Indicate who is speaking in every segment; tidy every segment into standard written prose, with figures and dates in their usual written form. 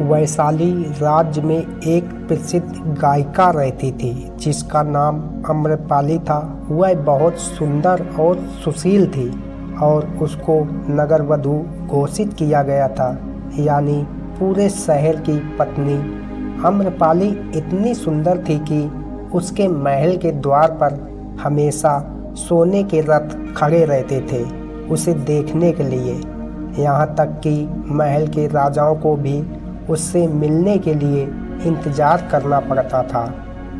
Speaker 1: वैशाली राज्य में एक प्रसिद्ध गायिका रहती थी जिसका नाम आम्रपाली था। वह बहुत सुंदर और सुशील थी और उसको नगर वधू घोषित किया गया था, यानी पूरे शहर की पत्नी। आम्रपाली इतनी सुंदर थी कि उसके महल के द्वार पर हमेशा सोने के रथ खड़े रहते थे उसे देखने के लिए। यहाँ तक कि महल के राजाओं को भी उससे मिलने के लिए इंतजार करना पड़ता था।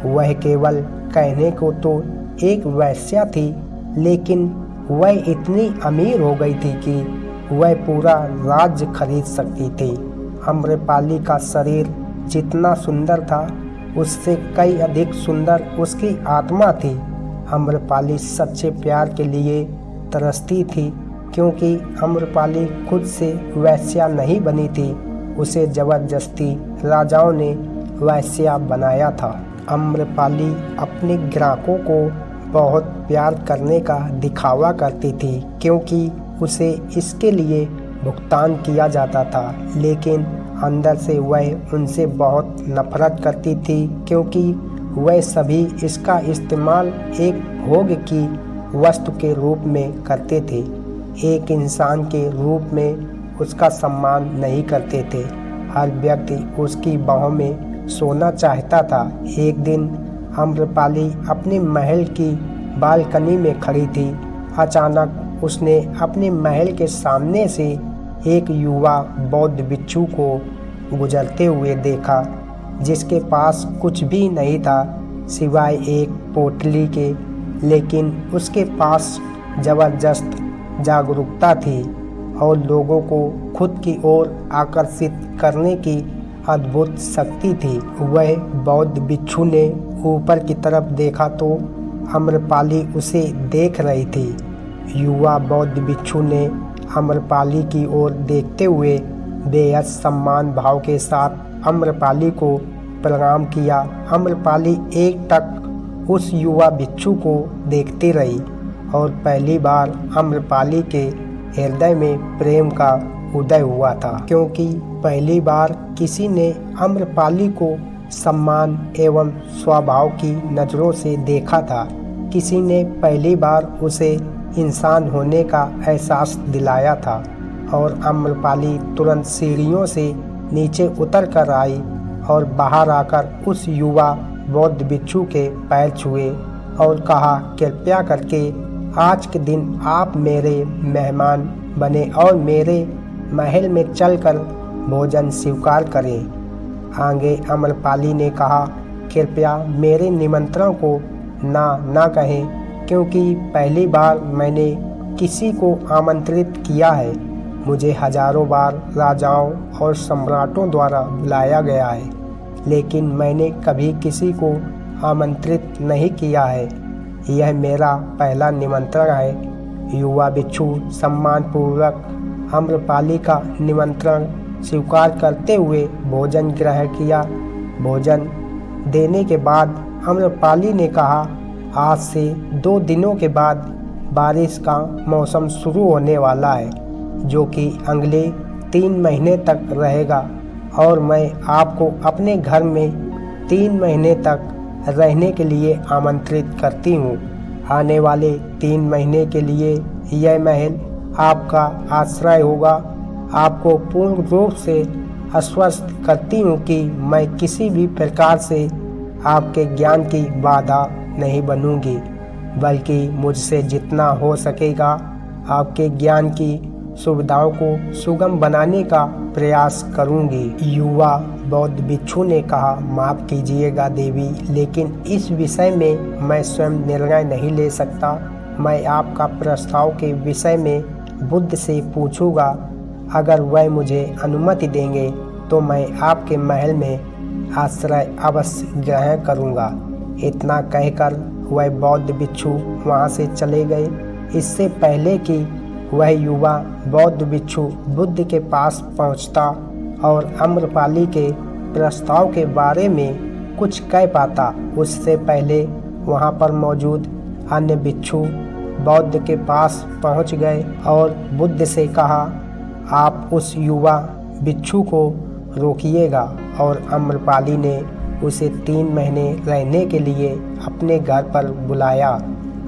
Speaker 1: वह केवल कहने को तो एक वेश्या थी, लेकिन वह इतनी अमीर हो गई थी कि वह पूरा राज्य खरीद सकती थी। आम्रपाली का शरीर जितना सुंदर था, उससे कई अधिक सुंदर उसकी आत्मा थी। आम्रपाली सच्चे प्यार के लिए तरसती थी, क्योंकि आम्रपाली खुद से वेश्या नहीं बनी थी, उसे जबरदस्ती राजाओं ने वेश्या बनाया था। आम्रपाली अपने ग्राहकों को बहुत प्यार करने का दिखावा करती थी, क्योंकि उसे इसके लिए भुगतान किया जाता था, लेकिन अंदर से वह उनसे बहुत नफरत करती थी, क्योंकि वह सभी इसका इस्तेमाल एक भोग की वस्तु के रूप में करते थे, एक इंसान के रूप में उसका सम्मान नहीं करते थे। हर व्यक्ति उसकी बाहों में सोना चाहता था। एक दिन आम्रपाली अपने महल की बालकनी में खड़ी थी। अचानक उसने अपने महल के सामने से एक युवा बौद्ध भिक्षु को गुजरते हुए देखा, जिसके पास कुछ भी नहीं था सिवाय एक पोटली के, लेकिन उसके पास जबरदस्त जागरूकता थी और लोगों को खुद की ओर आकर्षित करने की अद्भुत शक्ति थी। वह बौद्ध भिक्षु ने ऊपर की तरफ देखा तो आम्रपाली उसे देख रही थी। युवा बौद्ध भिक्षु ने आम्रपाली की ओर देखते हुए बेहद सम्मान भाव के साथ आम्रपाली को प्रणाम किया। आम्रपाली एकटक उस युवा भिक्षु को देखती रही और पहली बार आम्रपाली के हृदय में प्रेम का उदय हुआ था, क्योंकि पहली बार किसी ने आम्रपाली को सम्मान एवं स्वभाव की नज़रों से देखा था। किसी ने पहली बार उसे इंसान होने का एहसास दिलाया था और आम्रपाली तुरंत सीढ़ियों से नीचे उतर कर आई और बाहर आकर उस युवा बौद्ध भिक्षु के पैर छुए और कहा, कृपया करके आज के दिन आप मेरे मेहमान बने और मेरे महल में चलकर भोजन स्वीकार करें। आगे आम्रपाली ने कहा, कृपया मेरे निमंत्रण को ना कहें, क्योंकि पहली बार मैंने किसी को आमंत्रित किया है। मुझे हजारों बार राजाओं और सम्राटों द्वारा बुलाया गया है, लेकिन मैंने कभी किसी को आमंत्रित नहीं किया है। यह मेरा पहला निमंत्रण है। युवा भिक्षु सम्मानपूर्वक आम्रपाली का निमंत्रण स्वीकार करते हुए भोजन ग्रहण किया। भोजन देने के बाद आम्रपाली ने कहा, आज से 2 दिनों के बाद बारिश का मौसम शुरू होने वाला है, जो कि अगले 3 महीने तक रहेगा और मैं आपको अपने घर में 3 महीने तक रहने के लिए आमंत्रित करती हूँ। आने वाले 3 महीने के लिए यह महल आपका आश्रय होगा। आपको पूर्ण रूप से आश्वस्त करती हूँ कि मैं किसी भी प्रकार से आपके ज्ञान की बाधा नहीं बनूंगी, बल्कि मुझसे जितना हो सकेगा आपके ज्ञान की सुविधाओं को सुगम बनाने का प्रयास करूंगी। युवा बौद्ध भिक्षु ने कहा, माफ़ कीजिएगा देवी, लेकिन इस विषय में मैं स्वयं निर्णय नहीं ले सकता। मैं आपका प्रस्ताव के विषय में बुद्ध से पूछूंगा। अगर वह मुझे अनुमति देंगे तो मैं आपके महल में आश्रय अवश्य ग्रहण करूंगा। इतना कहकर वह बौद्ध भिक्षु वहां से चले गए। इससे पहले कि वह युवा बौद्ध भिक्षु बुद्ध के पास पहुंचता और आम्रपाली के प्रस्ताव के बारे में कुछ कह पाता, उससे पहले वहां पर मौजूद अन्य भिक्षु बौद्ध के पास पहुंच गए और बुद्ध से कहा, आप उस युवा भिक्षु को रोकिएगा। और आम्रपाली ने उसे 3 महीने रहने के लिए अपने घर पर बुलाया।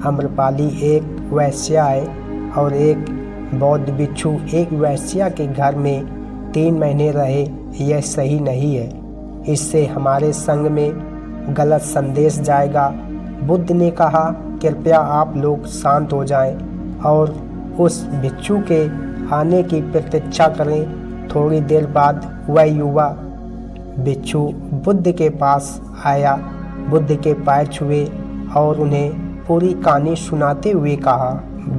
Speaker 1: आम्रपाली एक वेश्या है और एक बौद्ध भिक्षु एक वेश्या के घर में 3 महीने रहे, यह सही नहीं है। इससे हमारे संघ में गलत संदेश जाएगा। बुद्ध ने कहा, कृपया आप लोग शांत हो जाएं और उस भिक्षु के आने की प्रतीक्षा करें। थोड़ी देर बाद वह युवा भिक्षु बुद्ध के पास आया, बुद्ध के पैर छुए और उन्हें पूरी कहानी सुनाते हुए कहा,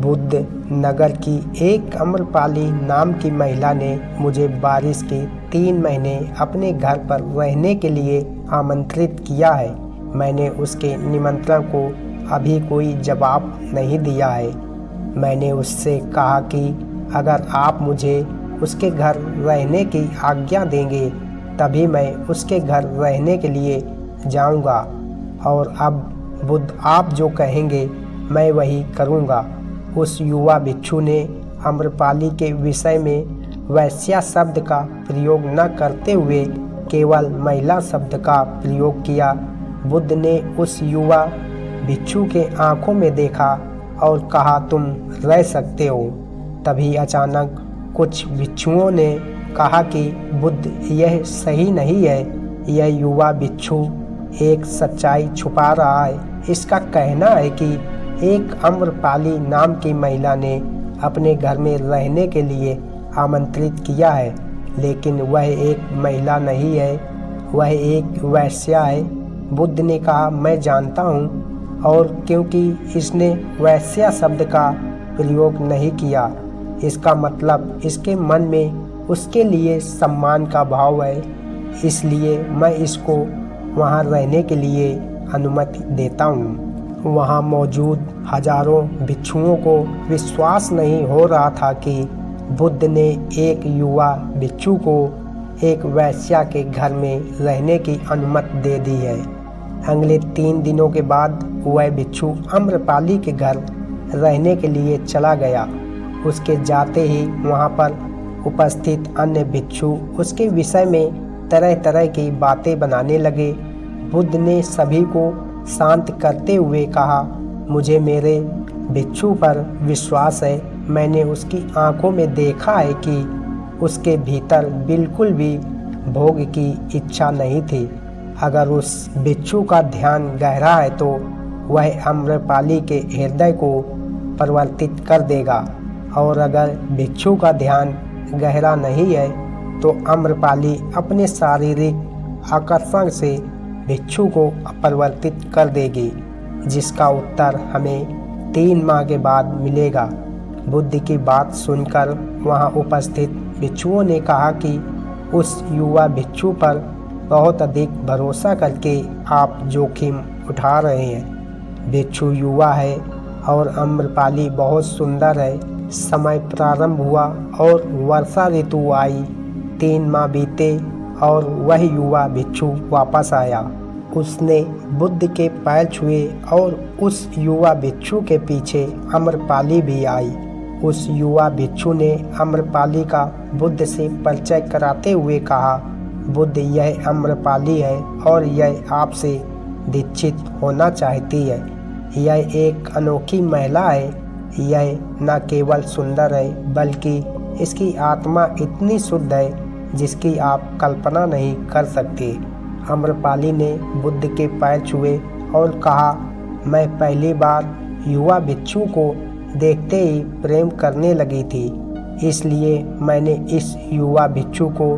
Speaker 1: बुद्ध नगर की एक आम्रपाली नाम की महिला ने मुझे बारिश के 3 महीने अपने घर पर रहने के लिए आमंत्रित किया है। मैंने उसके निमंत्रण को अभी कोई जवाब नहीं दिया है। मैंने उससे कहा कि अगर आप मुझे उसके घर रहने की आज्ञा देंगे तभी मैं उसके घर रहने के लिए जाऊंगा। और अब बुद्ध आप जो कहेंगे मैं वही करूंगा। उस युवा भिक्षु ने आम्रपाली के विषय में वैश्या शब्द का प्रयोग न करते हुए केवल महिला शब्द का प्रयोग किया। बुद्ध ने उस युवा भिक्षु के आंखों में देखा और कहा, तुम रह सकते हो। तभी अचानक कुछ भिक्षुओं ने कहा कि बुद्ध यह सही नहीं है, यह युवा भिक्षु एक सच्चाई छुपा रहा है। इसका कहना है कि एक आम्रपाली नाम की महिला ने अपने घर में रहने के लिए आमंत्रित किया है, लेकिन वह एक महिला नहीं है, वह एक वेश्या है। बुद्ध ने कहा, मैं जानता हूँ, और क्योंकि इसने वेश्या शब्द का प्रयोग नहीं किया, इसका मतलब इसके मन में उसके लिए सम्मान का भाव है, इसलिए मैं इसको वहाँ रहने के लिए अनुमति देता हूँ। वहाँ मौजूद हजारों भिक्षुओं को विश्वास नहीं हो रहा था कि बुद्ध ने एक युवा भिक्षु को एक वेश्या के घर में रहने की अनुमति दे दी है। अगले 3 दिनों के बाद वह भिक्षु आम्रपाली के घर रहने के लिए चला गया। उसके जाते ही वहाँ पर उपस्थित अन्य भिक्षु उसके विषय में तरह तरह की बातें बनाने लगे। बुद्ध ने सभी को शांत करते हुए कहा, मुझे मेरे भिक्षु पर विश्वास है। मैंने उसकी आंखों में देखा है कि उसके भीतर बिल्कुल भी भोग की इच्छा नहीं थी। अगर उस भिक्षु का ध्यान गहरा है तो वह आम्रपाली के हृदय को परिवर्तित कर देगा, और अगर भिक्षु का ध्यान गहरा नहीं है तो आम्रपाली अपने शारीरिक आकर्षण से भिक्षु को अपरिवर्तित कर देगी, जिसका उत्तर हमें 3 माह के बाद मिलेगा। बुद्ध की बात सुनकर वहां उपस्थित भिक्षुओं ने कहा कि उस युवा भिक्षु पर बहुत अधिक भरोसा करके आप जोखिम उठा रहे हैं। भिक्षु युवा है और आम्रपाली बहुत सुंदर है। समय प्रारंभ हुआ और वर्षा ऋतु आई। 3 माह बीते और वह युवा भिक्षु वापस आया। उसने बुद्ध के पैर छुए और उस युवा भिक्षु के पीछे आम्रपाली भी आई। उस युवा भिक्षु ने आम्रपाली का बुद्ध से परिचय कराते हुए कहा, बुद्ध यह आम्रपाली है और यह आपसे दीक्षित होना चाहती है। यह एक अनोखी महिला है। यह न केवल सुंदर है बल्कि इसकी आत्मा इतनी शुद्ध है जिसकी आप कल्पना नहीं कर सकते। आम्रपाली ने बुद्ध के पैर छुए और कहा, मैं पहली बार युवा भिक्षु को देखते ही प्रेम करने लगी थी, इसलिए मैंने इस युवा भिक्षु को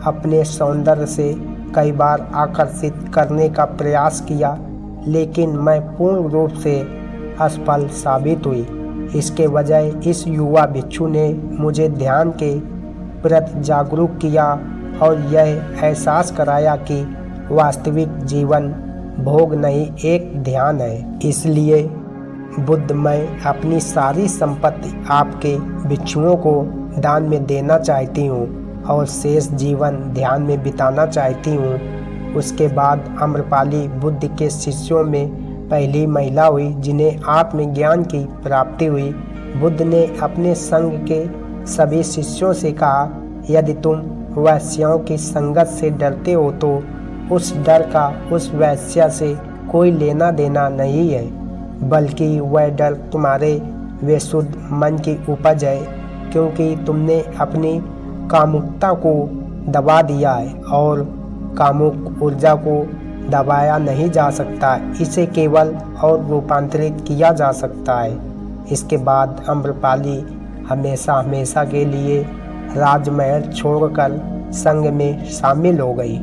Speaker 1: अपने सौंदर्य से कई बार आकर्षित करने का प्रयास किया, लेकिन मैं पूर्ण रूप से असफल साबित हुई। इसके बजाय इस युवा भिक्षु ने मुझे ध्यान के प्रति जागरूक किया और यह एहसास कराया कि वास्तविक जीवन भोग नहीं, एक ध्यान है। इसलिए बुद्ध, मैं अपनी सारी संपत्ति आपके भिक्षुओं को दान में देना चाहती हूँ और शेष जीवन ध्यान में बिताना चाहती हूँ। उसके बाद आम्रपाली बुद्ध के शिष्यों में पहली महिला हुई जिन्हें आत्मज्ञान की प्राप्ति हुई। बुद्ध ने अपने संघ के सभी शिष्यों से कहा, यदि तुम वैश्याओं की संगत से डरते हो तो उस डर का उस वैश्या से कोई लेना देना नहीं है, बल्कि वह डर तुम्हारे बेशुद्ध मन की उपज है, क्योंकि तुमने अपनी कामुकता को दबा दिया है और कामुक ऊर्जा को दबाया नहीं जा सकता, इसे केवल और रूपांतरित किया जा सकता है। इसके बाद आम्रपाली हमेशा हमेशा के लिए राजमहल छोड़कर संग में शामिल हो गई।